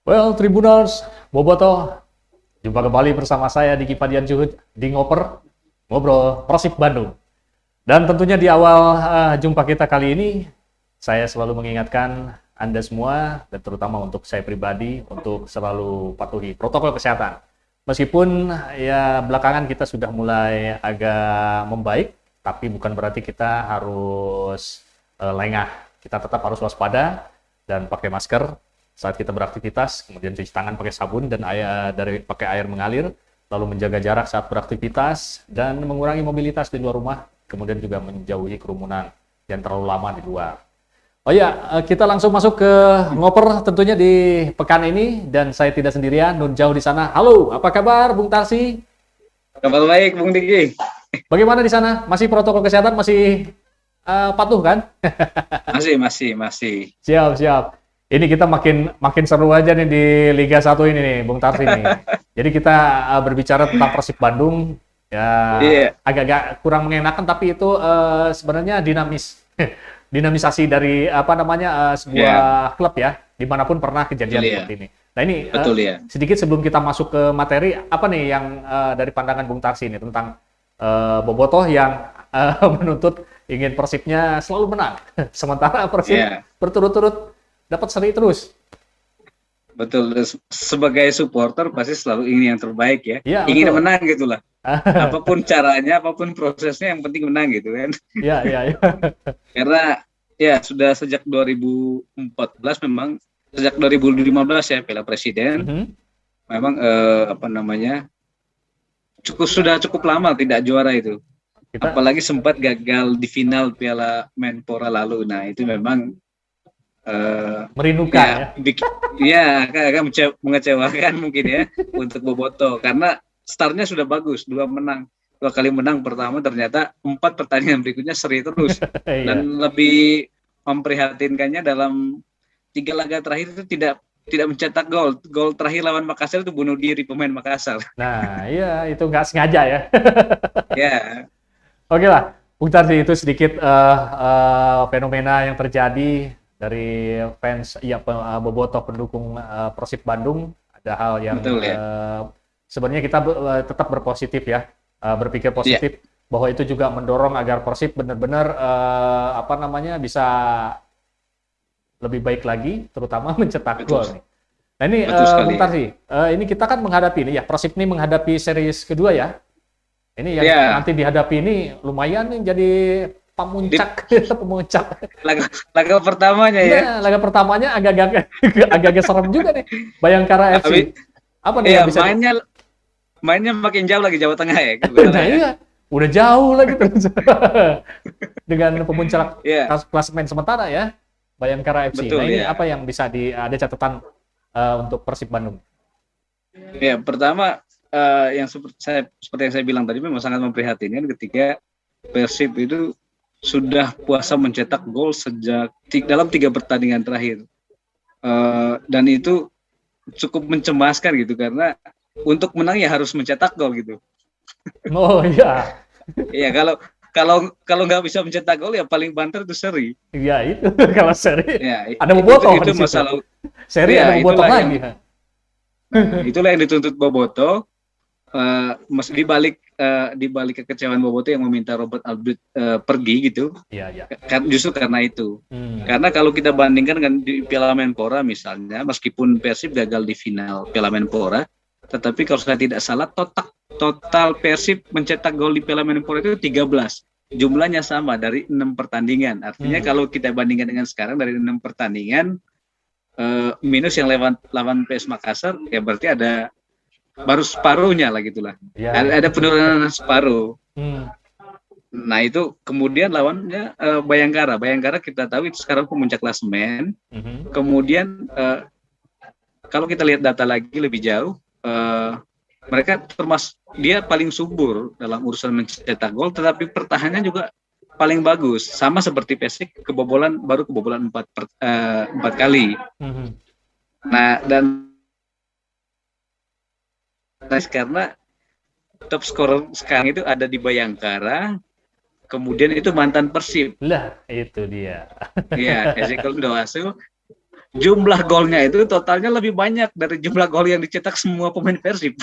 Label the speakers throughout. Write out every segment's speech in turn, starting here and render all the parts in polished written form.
Speaker 1: Well, Tribuners, Bobotoh, jumpa kembali bersama saya Diki Fadian Juhud di Ngobrol Persib Bandung. Dan tentunya di awal jumpa kita kali ini, saya selalu mengingatkan Anda semua, dan terutama untuk saya pribadi, untuk selalu patuhi protokol kesehatan. Meskipun ya belakangan kita sudah mulai agak membaik, tapi bukan berarti kita harus lengah. Kita tetap harus waspada dan pakai masker saat kita beraktivitas, kemudian cuci tangan pakai sabun dan pakai air mengalir, lalu menjaga jarak saat beraktivitas dan mengurangi mobilitas di luar rumah, kemudian juga menjauhi kerumunan yang terlalu lama di luar. Oh ya, kita langsung masuk ke ngoper tentunya di pekan ini, dan saya tidak sendirian, Nun jauh di sana. Halo, apa kabar Bung Tarsi?
Speaker 2: Kabar baik, Bung Diki.
Speaker 1: Bagaimana di sana? Masih protokol kesehatan masih patuh kan?
Speaker 2: Masih.
Speaker 1: Siap. Ini kita makin seru aja nih di Liga 1 ini nih, Bung Tarsi nih. Jadi kita berbicara tentang Persib Bandung, ya agak-agak kurang mengenakan, tapi itu sebenarnya dinamisasi dari sebuah klub ya, dimanapun pernah kejadian seperti ini. Nah ini sedikit sebelum kita masuk ke materi, apa nih yang dari pandangan Bung Tarsi ini tentang Bobotoh yang menuntut ingin Persibnya selalu menang, sementara Persib berturut-turut dapat seri terus.
Speaker 2: Betul, sebagai supporter pasti selalu ingin yang terbaik ya.
Speaker 1: betul.
Speaker 2: Ingin menang gitulah. Apapun caranya, apapun prosesnya, yang penting menang gitu kan.
Speaker 1: Iya.
Speaker 2: Karena ya sudah sejak 2014 memang, sejak 2015 ya Piala Presiden. Memang sudah cukup lama tidak juara itu. Apalagi sempat gagal di final Piala Menpora lalu. Nah, itu memang
Speaker 1: merindukan
Speaker 2: agak mengecewakan mungkin ya untuk Bobotoh, karena startnya sudah bagus, dua kali menang pertama, ternyata 4 pertandingan berikutnya seri terus. Dan lebih memprihatinkannya, dalam 3 laga terakhir itu tidak mencetak gol terakhir lawan Makassar itu bunuh diri pemain Makassar.
Speaker 1: Nah iya, itu nggak sengaja ya.
Speaker 2: Ya.
Speaker 1: Oke lah, Bung Tarsi, itu sedikit fenomena yang terjadi dari fans Bobotoh pendukung Persib Bandung. Ada hal yang sebenarnya kita tetap berpositif ya, berpikir positif bahwa itu juga mendorong agar Persib benar-benar bisa lebih baik lagi, terutama mencetak gol nih. Nah ini Bung Tarsi, ini kita kan menghadapi ini ya, Persib ini menghadapi series kedua ya. Ini yang nanti dihadapi ini lumayan nih, jadi pemuncak.
Speaker 2: Laga pertamanya ya.
Speaker 1: Laga pertamanya agak serem juga nih. Bayangkara FC. Apa nih yang bisa
Speaker 2: mainnya makin jauh lagi, Jawa Tengah ya.
Speaker 1: Nah iya, udah jauh lagi terus. Dengan pemuncak klasemen sementara ya, Bayangkara FC.
Speaker 2: Betul,
Speaker 1: ini apa yang bisa ada catatan untuk Persib Bandung?
Speaker 2: Ya, pertama yang seperti yang saya bilang tadi, memang sangat memprihatinkan ketika Persib itu sudah puasa mencetak gol sejak dalam 3 pertandingan terakhir, dan itu cukup mencemaskan gitu, karena untuk menang ya harus mencetak gol gitu.
Speaker 1: Oh iya.
Speaker 2: Iya, kalau nggak bisa mencetak gol ya paling banter itu seri.
Speaker 1: Iya itu kalau seri.
Speaker 2: Ya,
Speaker 1: ada Bobotoh
Speaker 2: itu masalah.
Speaker 1: Seri ada Bobotoh lagi.
Speaker 2: Itulah yang dituntut Bobotoh. Di balik kekecewaan Bobotoh yang meminta Robert Albreit pergi gitu.
Speaker 1: Iya.
Speaker 2: Justru karena itu. Karena kalau kita bandingkan dengan di Piala Menpora misalnya, meskipun Persib gagal di final Piala Menpora, tetapi kalau saya tidak salah total Persib mencetak gol di Piala Menpora itu 13. Jumlahnya sama dari 6 pertandingan. Artinya kalau kita bandingkan dengan sekarang, dari 6 pertandingan minus yang lawan PS Makassar, ya berarti ada baru separuhnya lah gitulah. Ada penurunan separuh. Nah itu kemudian lawannya Bayangkara kita tahu itu sekarang pemuncak klasemen. Kemudian kalau kita lihat data lagi lebih jauh, mereka dia paling subur dalam urusan mencetak gol, tetapi pertahanannya juga paling bagus, sama seperti Persib, baru kebobolan 4 kali. Nah, dan karena top scorer sekarang itu ada di Bayangkara, kemudian itu mantan Persib.
Speaker 1: Lah, itu dia.
Speaker 2: Iya, Ezekiel Ndoasu. jumlah golnya itu totalnya lebih banyak dari jumlah gol yang dicetak semua pemain Persib.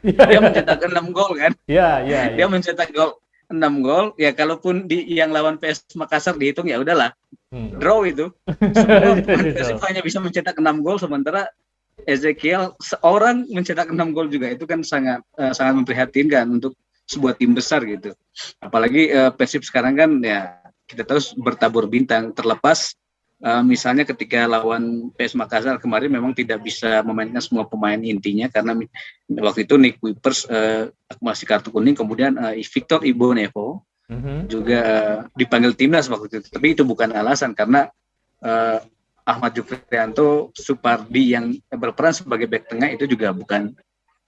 Speaker 1: Iya,
Speaker 2: Dia
Speaker 1: iya.
Speaker 2: mencetak 6 gol kan.
Speaker 1: Iya, iya, iya.
Speaker 2: Dia mencetak 6 gol, ya kalaupun di yang lawan PS Makassar dihitung ya udahlah, draw itu. Semua pemain Persib hanya bisa mencetak 6 gol, sementara Ezekiel seorang mencetak 6 gol juga. Itu kan sangat sangat memprihatinkan untuk sebuah tim besar gitu. Apalagi Persib sekarang kan ya kita tahu bertabur bintang, terlepas misalnya ketika lawan PS Makassar kemarin memang tidak bisa memainkan semua pemain intinya karena waktu itu Nick Wipers masih kartu kuning, kemudian Victor Ibonevo juga dipanggil timnas waktu itu. Tapi itu bukan alasan, karena Ahmad Jufrianto Supardi yang berperan sebagai bek tengah itu juga bukan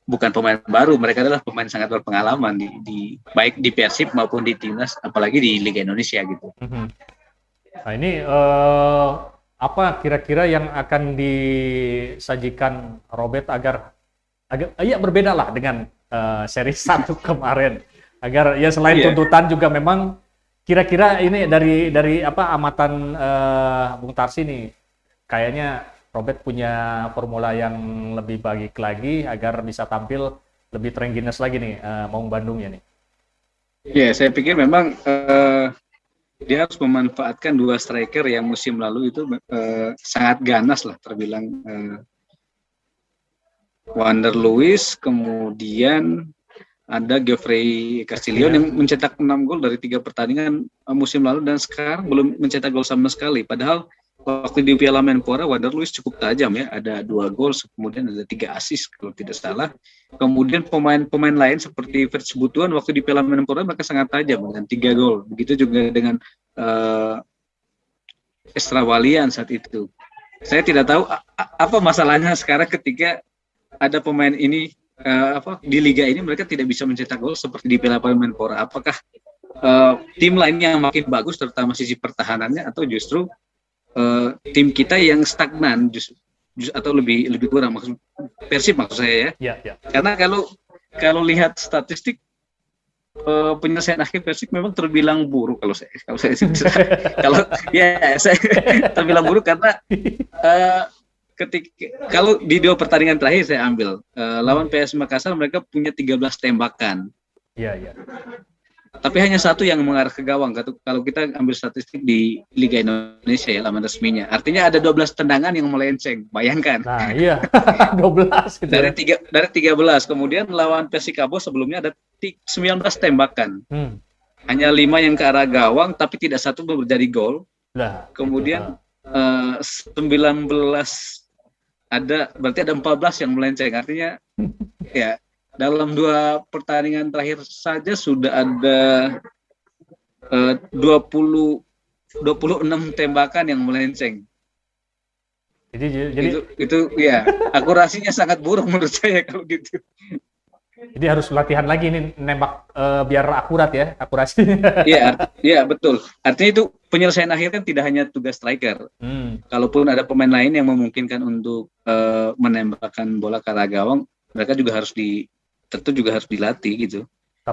Speaker 2: pemain baru. Mereka adalah pemain sangat berpengalaman di baik di Persib maupun di timnas, apalagi di Liga Indonesia gitu.
Speaker 1: Nah ini apa kira-kira yang akan disajikan Robert agar ya berbeda lah dengan seri 1 kemarin, agar ya selain tuntutan juga memang kira-kira ini dari apa amatan Bung Tarsi nih, kayaknya Robert punya formula yang lebih baik lagi agar bisa tampil lebih terengginas lagi nih Maung Bandungnya nih.
Speaker 2: Ya, saya pikir memang dia harus memanfaatkan 2 striker yang musim lalu itu sangat ganas lah terbilang, Wander Luiz, kemudian ada Geoffrey Castillion yang mencetak 6 gol dari 3 pertandingan musim lalu, dan sekarang belum mencetak gol sama sekali. Padahal waktu di Piala Menpora Wander Luiz cukup tajam ya, ada 2 gol, kemudian ada 3 assist kalau tidak salah. Kemudian pemain-pemain lain seperti Fritz Butuan waktu di Piala Menpora mereka sangat tajam dengan 3 gol. Begitu juga dengan Estra Walian saat itu. Saya tidak tahu apa masalahnya sekarang ketika ada pemain ini di liga ini mereka tidak bisa mencetak gol seperti di Piala Menpora. Apakah tim lainnya yang makin bagus terutama sisi pertahanannya, atau justru tim kita yang stagnan atau lebih kurang, maksud Persib maksud saya ya. Karena kalau lihat statistik penyelesaian akhir Persib memang terbilang buruk kalau saya terbilang buruk karena kalau di 2 pertandingan terakhir saya ambil lawan PS Makassar mereka punya 13 tembakan. Iya. Tapi hanya 1 yang mengarah ke gawang. Kalau kita ambil statistik di Liga Indonesia ya, laman resminya. Artinya ada 12 tendangan yang melenceng. Bayangkan.
Speaker 1: Nah, iya. 12 gitu.
Speaker 2: Dari 13. Kemudian lawan Persikabo sebelumnya ada 19 tembakan. Hanya 5 yang ke arah gawang, tapi tidak satu menjadi gol. Kemudian 19 berarti ada 14 yang melenceng. Artinya ya dalam 2 pertandingan terakhir saja sudah ada 26 tembakan yang melenceng. Jadi itu ya akurasinya sangat buruk menurut saya kalau gitu.
Speaker 1: Jadi harus latihan lagi nih nembak biar akurat ya, akurasinya.
Speaker 2: Iya betul. Artinya itu penyelesaian akhir kan tidak hanya tugas striker. Kalaupun ada pemain lain yang memungkinkan untuk menembakkan bola ke arah gawang, mereka juga tentu juga harus dilatih gitu.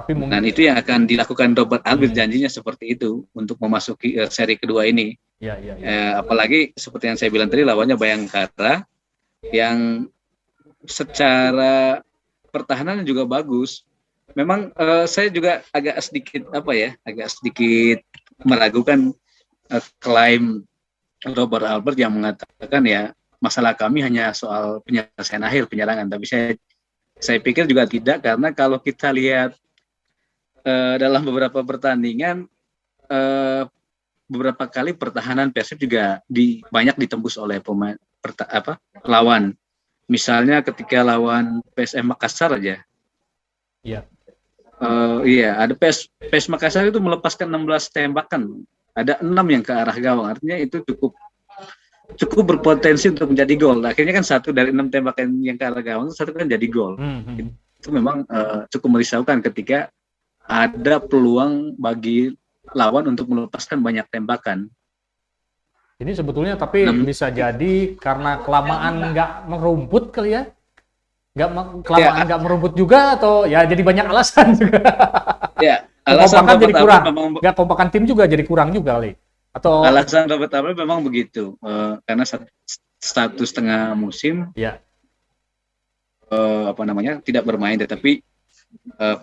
Speaker 2: Dan itu yang akan dilakukan Robert Albert, janjinya seperti itu untuk memasuki seri kedua ini. Apalagi seperti yang saya bilang tadi, lawannya Bayangkara yang secara pertahanan juga bagus. Memang saya juga agak sedikit meragukan klaim Robert Albert yang mengatakan ya masalah kami hanya soal penyelesaian akhir penyerangan, tapi saya pikir juga tidak, karena kalau kita lihat dalam beberapa pertandingan beberapa kali pertahanan Persib juga banyak ditembus oleh pemain lawan. Misalnya ketika lawan PSM Makassar aja. Ada PS Makassar itu melepaskan 16 tembakan, ada 6 yang ke arah gawang. Artinya itu cukup berpotensi untuk menjadi gol. Akhirnya kan 1 dari 6 tembakan yang ke arah gawang, 1 kan jadi gol. Itu memang cukup merisaukan ketika ada peluang bagi lawan untuk melepaskan banyak tembakan.
Speaker 1: Ini sebetulnya tapi bisa jadi karena kelamaan nggak merumput kali ya? Kelamaan nggak merumput juga, atau ya jadi banyak alasan juga.
Speaker 2: Ya, alasan
Speaker 1: kompakan jadi kurang.
Speaker 2: Memang...
Speaker 1: Nggak kompakan tim juga jadi kurang juga kali. Atau
Speaker 2: alasan Robert Alper memang begitu, karena status tengah musim,
Speaker 1: ya
Speaker 2: tidak bermain, tetapi uh,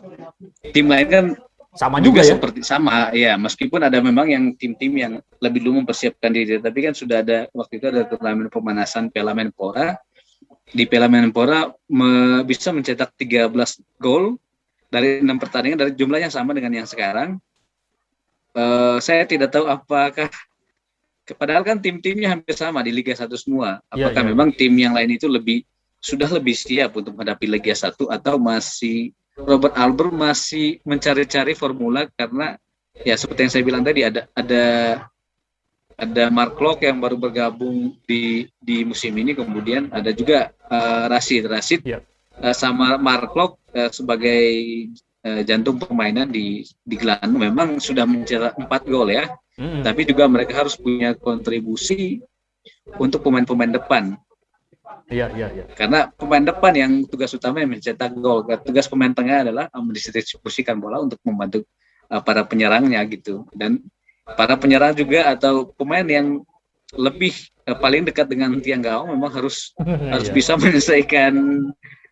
Speaker 2: tim lain kan
Speaker 1: sama
Speaker 2: juga
Speaker 1: juga ya.
Speaker 2: seperti sama ya, meskipun ada memang yang tim-tim yang lebih dulu mempersiapkan diri, tapi kan sudah ada waktu itu ada turnamen pemanasan Piala Menpora. Di Piala Menpora bisa mencetak 13 gol dari 6 pertandingan dari jumlah yang sama dengan yang sekarang. Saya tidak tahu apakah, padahal kan tim-timnya hampir sama di Liga 1 semua. Apakah memang tim yang lain itu sudah lebih siap untuk menghadapi Liga 1, atau masih Robert Alper masih mencari-cari formula, karena ya seperti yang saya bilang tadi, ada Mark Klok yang baru bergabung di musim ini, kemudian ada juga Rashid sama Mark Klok sebagai jantung permainan di Gelandang memang sudah mencetak 4 gol ya. Tapi juga mereka harus punya kontribusi untuk pemain-pemain depan.
Speaker 1: Iya.
Speaker 2: Karena pemain depan yang tugas utama yang mencetak gol. Tugas pemain tengah adalah mendistribusikan bola untuk membantu para penyerangnya gitu. Dan para penyerang juga atau pemain yang lebih paling dekat dengan tiang gawang memang harus bisa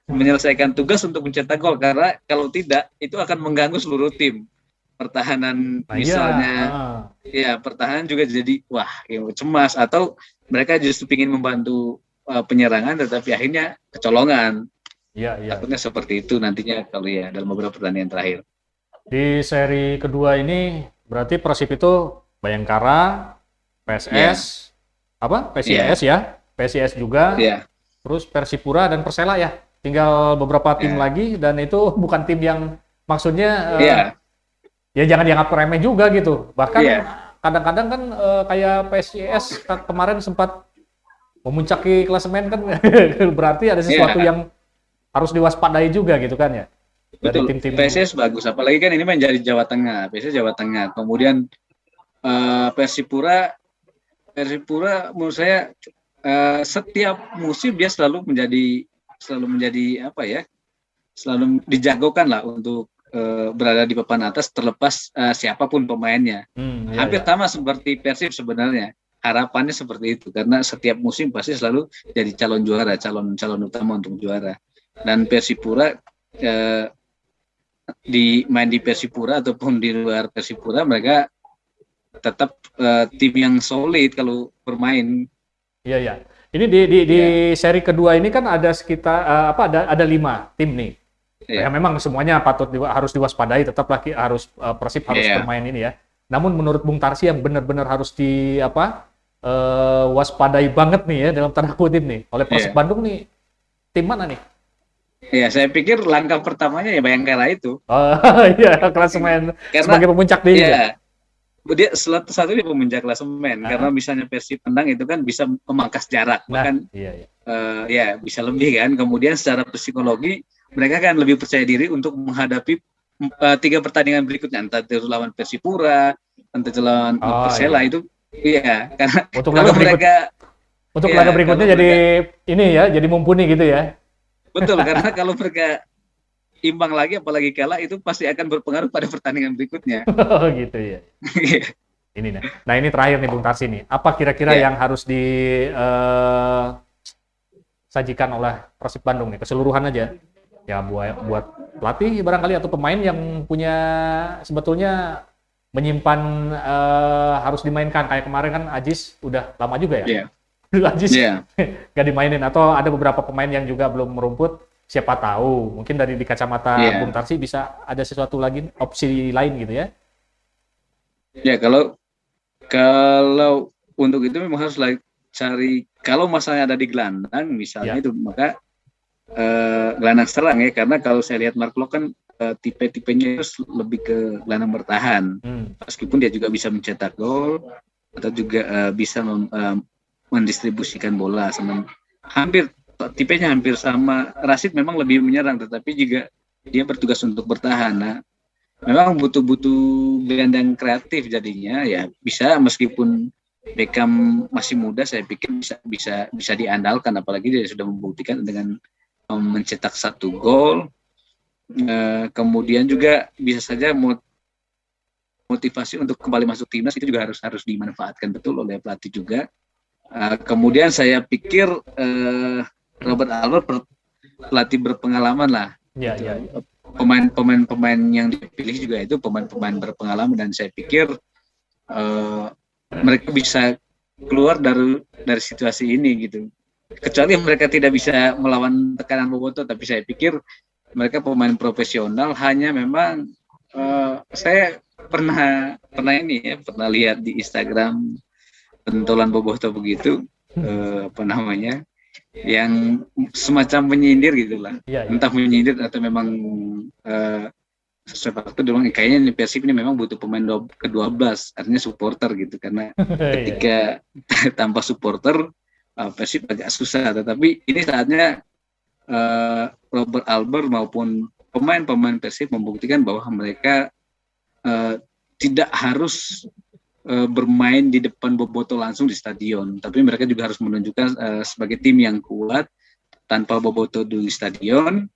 Speaker 2: menyelesaikan tugas untuk mencetak gol, karena kalau tidak itu akan mengganggu seluruh tim. Pertahanan misalnya, pertahanan juga jadi cemas, atau mereka justru ingin membantu penyerangan tetapi akhirnya kecolongan. Takutnya seperti itu nantinya kalau ya dalam beberapa pertandingan terakhir.
Speaker 1: Di seri kedua ini berarti Persib itu Bayangkara, PSS, PSIS PSIS juga, terus Persipura dan Persela ya. Tinggal beberapa tim lagi, dan itu bukan tim yang maksudnya ya jangan dianggap remeh juga gitu. Bahkan kadang-kadang kan kayak PSIS kemarin sempat memuncaki klasemen kan berarti ada sesuatu yang harus diwaspadai juga gitu kan ya.
Speaker 2: Betul. Tim-tim PSIS bagus, apalagi kan ini menjadi Jawa Tengah, PSIS Jawa Tengah. Kemudian Persipura menurut saya setiap musim dia selalu menjadi selalu dijagokan lah untuk berada di papan atas terlepas siapapun pemainnya. Hampir sama seperti Persib sebenarnya. Harapannya seperti itu, karena setiap musim pasti selalu jadi calon juara, calon utama untuk juara. Dan Persipura main di Persipura ataupun di luar Persipura, mereka tetap tim yang solid kalau bermain.
Speaker 1: Iya. Ini di seri kedua ini kan ada sekitar ada 5 tim nih. Ya memang semuanya harus diwaspadai, tetap harus Persib harus bermain ini ya. Namun menurut Bung Tarsi yang benar-benar harus waspadai banget nih ya dalam tanda kutip nih oleh Persib Bandung nih, tim mana nih?
Speaker 2: Ya, saya pikir langkah pertamanya ya Bayangkara itu.
Speaker 1: Klasemen sebagai pemuncak dia.
Speaker 2: Dia satu di pemuncak klasemen, karena misalnya Persib menang itu kan bisa memangkas jarak, bahkan bisa lebih kan. Kemudian secara psikologi mereka kan lebih percaya diri untuk menghadapi 3 pertandingan berikutnya, entah itu lawan Persipura, entah itu lawan Persela itu. Iya, karena
Speaker 1: untuk laga berikutnya jadi jadi mumpuni gitu ya.
Speaker 2: Betul, karena kalau mereka imbang lagi apalagi kalah itu pasti akan berpengaruh pada pertandingan berikutnya.
Speaker 1: Gitu ya. Ini nah ini terakhir nih Bung Tarsi nih. Apa kira-kira yang harus disajikan oleh Persib Bandung nih keseluruhan aja? Ya buat pelatih barangkali atau pemain yang punya sebetulnya menyimpan harus dimainkan, kayak kemarin kan Ajis udah lama juga ya. Ajis nggak dimainin, atau ada beberapa pemain yang juga belum merumput. Siapa tahu mungkin dari di kacamata Bung Tarsi bisa ada sesuatu lagi, opsi lain gitu ya.
Speaker 2: Ya, kalau untuk itu memang harus cari, kalau masalahnya ada di gelandang misalnya itu, maka gelandang serang ya, karena kalau saya lihat Mark Klok kan tipe-tipenya itu lebih ke gelandang bertahan. Meskipun dia juga bisa mencetak gol atau juga bisa mendistribusikan bola, tipenya hampir sama. Rashid memang lebih menyerang, tetapi juga dia bertugas untuk bertahan. Nah, memang butuh gelandang kreatif jadinya ya, bisa meskipun Beckham masih muda, saya pikir bisa diandalkan, apalagi dia sudah membuktikan dengan mencetak 1 gol. Kemudian juga bisa saja motivasi untuk kembali masuk timnas itu juga harus dimanfaatkan betul oleh pelatih juga. Kemudian saya pikir Robert Albert pelatih berpengalaman lah.
Speaker 1: Ya,
Speaker 2: gitu.
Speaker 1: ya.
Speaker 2: Pemain yang dipilih juga itu pemain berpengalaman, dan saya pikir mereka bisa keluar dari situasi ini gitu. Kecuali mereka tidak bisa melawan tekanan Boboto, tapi saya pikir mereka pemain profesional. Hanya memang saya pernah lihat di Instagram pentolan Boboto begitu, yang semacam menyindir gitulah.
Speaker 1: Ya.
Speaker 2: Entah menyindir atau memang sesuatu waktu bilang kayaknya Persib ini memang butuh pemain ke-12, artinya supporter gitu, karena ketika tanpa supporter Persib agak susah. Tetapi ini saatnya Robert Albert maupun pemain-pemain Persib membuktikan bahwa mereka tidak harus bermain di depan Boboto langsung di stadion, tapi mereka juga harus menunjukkan sebagai tim yang kuat tanpa Boboto di stadion.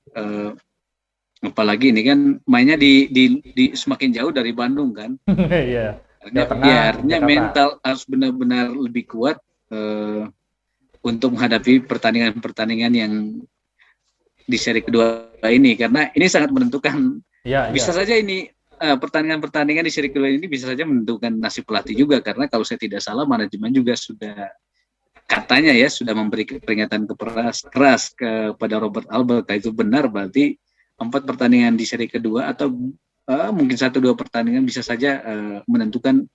Speaker 2: Apalagi ini kan mainnya di semakin jauh dari Bandung kan.
Speaker 1: Iya.
Speaker 2: Artinya mental harus benar-benar lebih kuat untuk menghadapi pertandingan-pertandingan yang di seri kedua ini, karena ini sangat menentukan. Bisa saja ini pertandingan-pertandingan di seri kedua ini bisa saja menentukan nasib pelatih juga, karena kalau saya tidak salah manajemen juga sudah katanya sudah memberi peringatan keras kepada Robert Albert. Kalau itu benar berarti 4 pertandingan di seri kedua atau mungkin 1-2 pertandingan bisa saja menentukan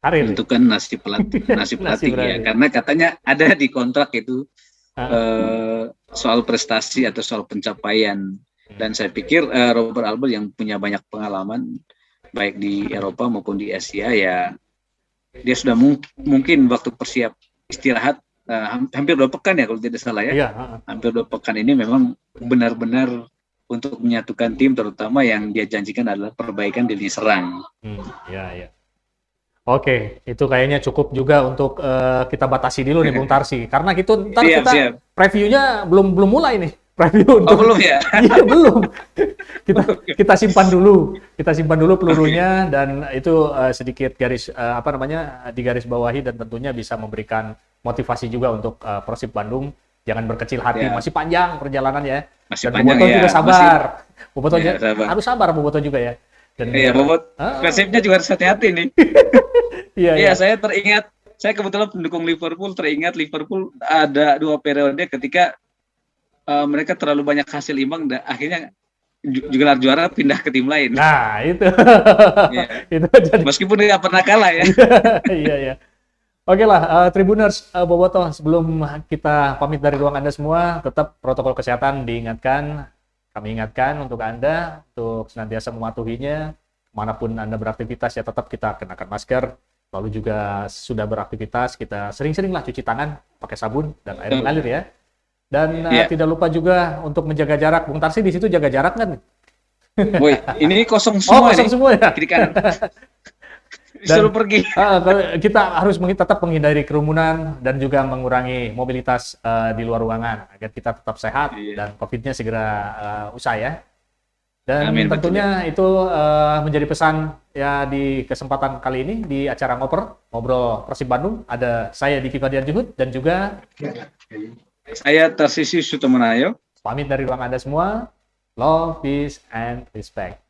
Speaker 2: menentukan nasib pelatih ya, karena katanya ada di kontrak itu soal prestasi atau soal pencapaian. Dan saya pikir Robert Albert yang punya banyak pengalaman baik di Eropa maupun di Asia, ya dia sudah mungkin waktu persiap istirahat hampir 2 pekan ya kalau tidak salah ya. Hampir 2 pekan ini memang benar-benar untuk menyatukan tim, terutama yang dia janjikan adalah perbaikan di lini serang.
Speaker 1: Oke, itu kayaknya cukup juga untuk kita batasi dulu nih Bung Tarsi, karena kita previewnya belum mulai nih. Preview untuk
Speaker 2: belum ya?
Speaker 1: Iya, belum. Kita simpan dulu pelurunya, dan itu sedikit digaris bawahi, dan tentunya bisa memberikan motivasi juga untuk Persib Bandung. Jangan berkecil hati, masih panjang perjalanan ya. Dan Boboto juga sabar. Boboto harus sabar, Boboto juga ya. Dan
Speaker 2: Boboto Persibnya juga harus hati-hati nih. Iya, saya teringat, saya kebetulan pendukung Liverpool, Liverpool ada 2 periode ketika mereka terlalu banyak hasil imbang dan akhirnya gelar juara pindah ke tim lain.
Speaker 1: Nah, itu. Itu
Speaker 2: jadi... Meskipun tidak pernah kalah ya.
Speaker 1: Iya. Oke lah, Tribuners, Boboto, sebelum kita pamit dari ruang Anda semua, tetap protokol kesehatan diingatkan. Kami ingatkan untuk Anda untuk senantiasa mematuhinya. Manapun Anda beraktivitas ya tetap kita kenakan masker. Lalu juga sudah beraktivitas kita sering-seringlah cuci tangan pakai sabun dan air mengalir ya. Dan tidak lupa juga untuk menjaga jarak. Bung Tarsi di situ jaga jarak kan?
Speaker 2: Woi, ini kosong semua.
Speaker 1: Kosong semua ya.
Speaker 2: Kiri kanan. Disuruh pergi.
Speaker 1: Kita harus tetap menghindari kerumunan dan juga mengurangi mobilitas di luar ruangan agar kita tetap sehat dan COVID-nya segera usai ya. Dan tentunya itu menjadi pesan ya di kesempatan kali ini di acara Ngobrol Persib Bandung. Ada saya Diki Fadian Juhud dan juga
Speaker 2: saya Tarsisi Sutomonayo.
Speaker 1: Pamit dari ruang Anda semua. Love, peace, and respect.